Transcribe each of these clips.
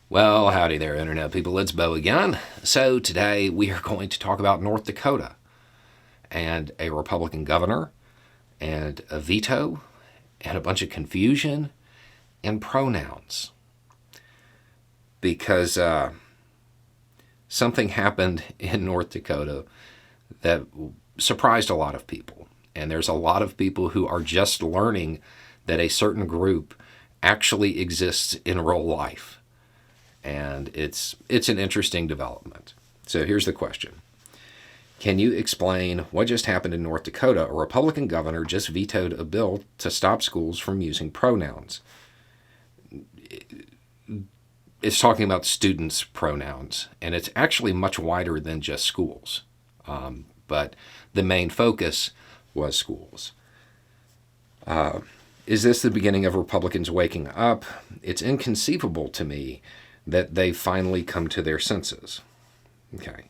Well, howdy there, Internet people. It's Bo again. So, today we are going to talk about North Dakota and a Republican governor and a veto and a bunch of confusion and pronouns. Because something happened in North Dakota that surprised a lot of people. And there's a lot of people who are just learning that a certain group actually exists in real life. And it's an interesting development. So here's the question. Can you explain what just happened in North Dakota? A Republican governor just vetoed a bill to stop schools from using pronouns. It's talking about students' pronouns, and it's actually much wider than just schools. But the main focus was schools. Is this the beginning of Republicans waking up? It's inconceivable to me that they finally come to their senses. Okay.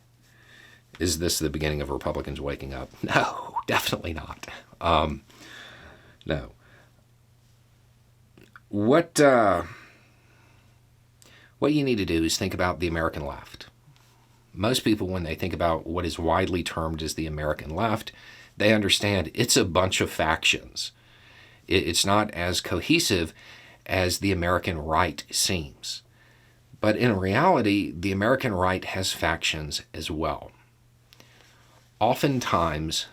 Is this the beginning of Republicans waking up? No, definitely not. No. What you need to do is think about the American left. Most people, when they think about what is widely termed as the American left, they understand it's a bunch of factions. It's not as cohesive as the American right seems. But in reality, the American right has factions as well. Oftentimes,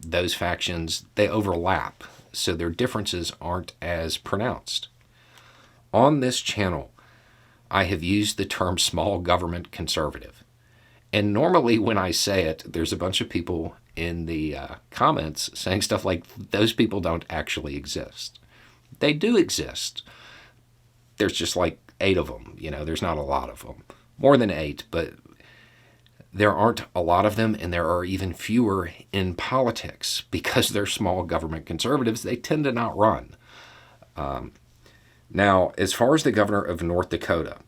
those factions, they overlap, so their differences aren't as pronounced. On this channel, I have used the term small government conservative. And normally when I say it, there's a bunch of people in the comments saying stuff like, those people don't actually exist. They do exist. There's just like 8 of them. There's not a lot of them. More than 8, but there aren't a lot of them, and there are even fewer in politics because they're small government conservatives. They tend to not run. Now, as far as the governor of North Dakota,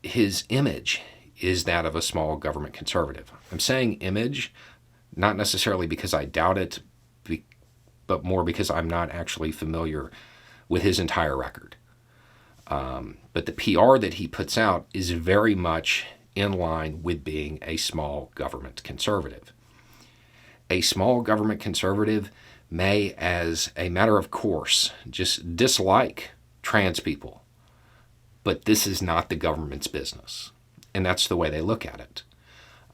his image is that of a small government conservative. I'm saying image, not necessarily because I doubt it, but more because I'm not actually familiar with his entire record. But the PR that he puts out is very much in line with being a small government conservative. A small government conservative may, as a matter of course, just dislike trans people. But this is not the government's business. And that's the way they look at it.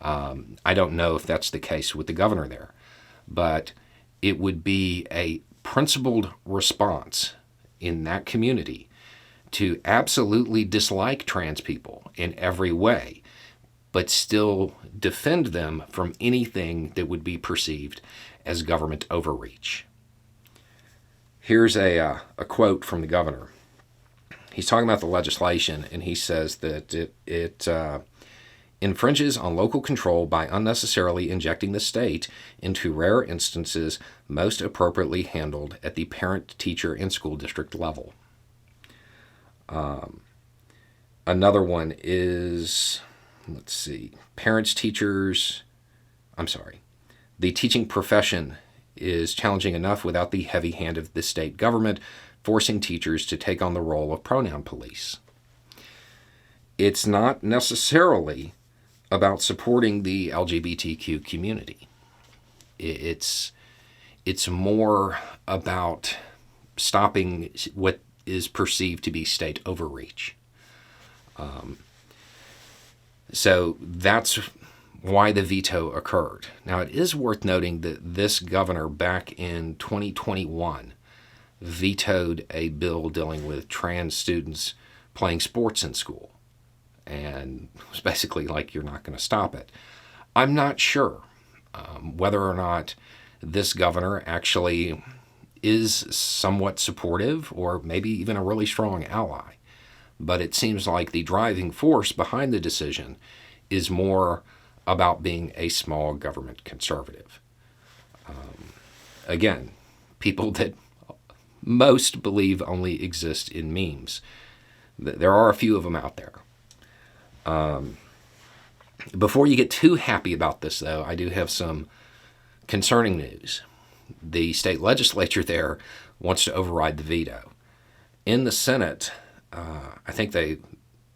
I don't know if that's the case with the governor there, but it would be a principled response in that community to absolutely dislike trans people in every way, but still defend them from anything that would be perceived as government overreach. Here's a quote from the governor. He's talking about the legislation, and he says that it infringes on local control by unnecessarily injecting the state into rare instances most appropriately handled at the parent, teacher, and school district level. Another one is, parents, teachers, the teaching profession is challenging enough without the heavy hand of the state government forcing teachers to take on the role of pronoun police. It's not necessarily about supporting the LGBTQ community. It's more about stopping what is perceived to be state overreach. So that's why the veto occurred. Now, it is worth noting that this governor back in 2021 vetoed a bill dealing with trans students playing sports in school. And it was basically like, you're not going to stop it. I'm not sure whether or not this governor actually is somewhat supportive or maybe even a really strong ally. But it seems like the driving force behind the decision is more about being a small government conservative. Again, people that most believe only exist in memes. There are a few of them out there. Before you get too happy about this, though, I do have some concerning news. The state legislature there wants to override the veto. In the Senate, I think they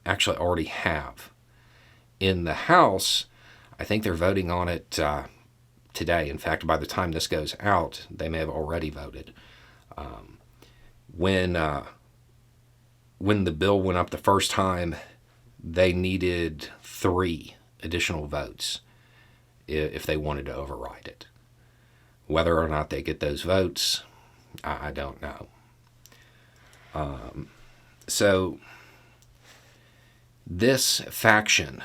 actually already have. In the House, I think they're voting on it today. In fact, by the time this goes out, they may have already voted. When the bill went up the first time, they needed 3 additional votes if they wanted to override it. Whether or not they get those votes, I don't know. So this faction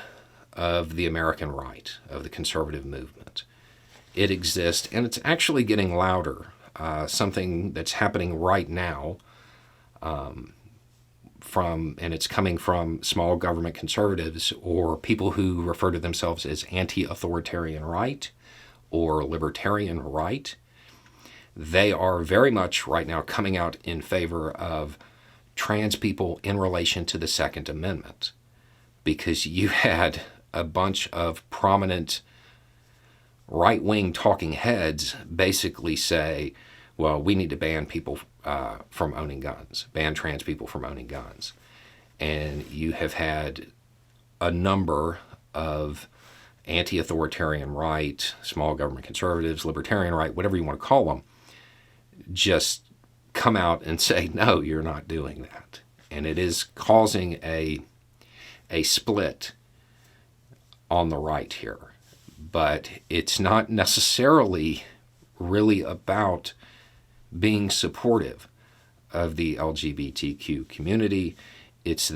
of the American right, of the conservative movement, it exists, and it's actually getting louder. Something that's happening right now, and it's coming from small government conservatives or people who refer to themselves as anti-authoritarian right or libertarian right. They are very much right now coming out in favor of trans people in relation to the Second Amendment, because you had a bunch of prominent right-wing talking heads basically say, well, we need to ban people from owning guns, ban trans people from owning guns. And you have had a number of anti-authoritarian right, small government conservatives, libertarian right, whatever you want to call them, just come out and say, no, you're not doing that. And it is causing a split on the right here. But it's not necessarily really about being supportive of the LGBTQ community. It's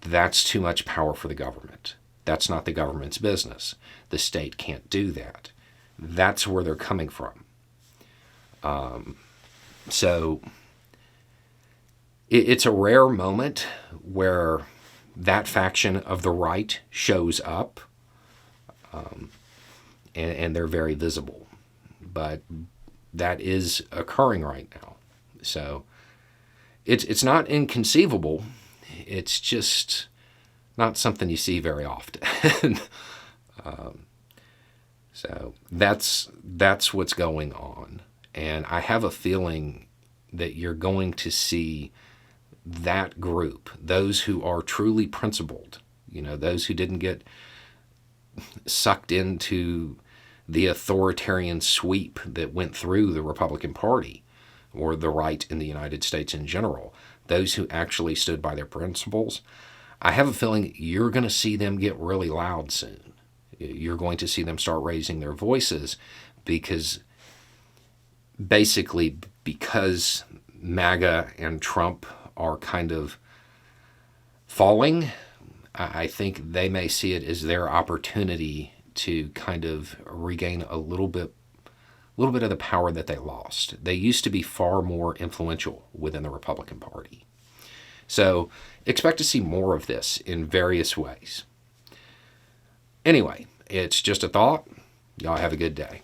that's too much power for the government. That's not the government's business. The state can't do that. That's where they're coming from. So it's a rare moment where that faction of the right shows up, and they're very visible. But that is occurring right now. So it's not inconceivable. It's just not something you see very often. So that's what's going on. And I have a feeling that you're going to see that group, those who are truly principled, those who didn't get sucked into the authoritarian sweep that went through the Republican Party or the right in the United States in general, those who actually stood by their principles. I have a feeling you're going to see them get really loud soon. You're going to see them start raising their voices because MAGA and Trump are kind of falling. I think they may see it as their opportunity to kind of regain a little bit of the power that they lost. They used to be far more influential within the Republican Party. So expect to see more of this in various ways. Anyway, it's just a thought. Y'all have a good day.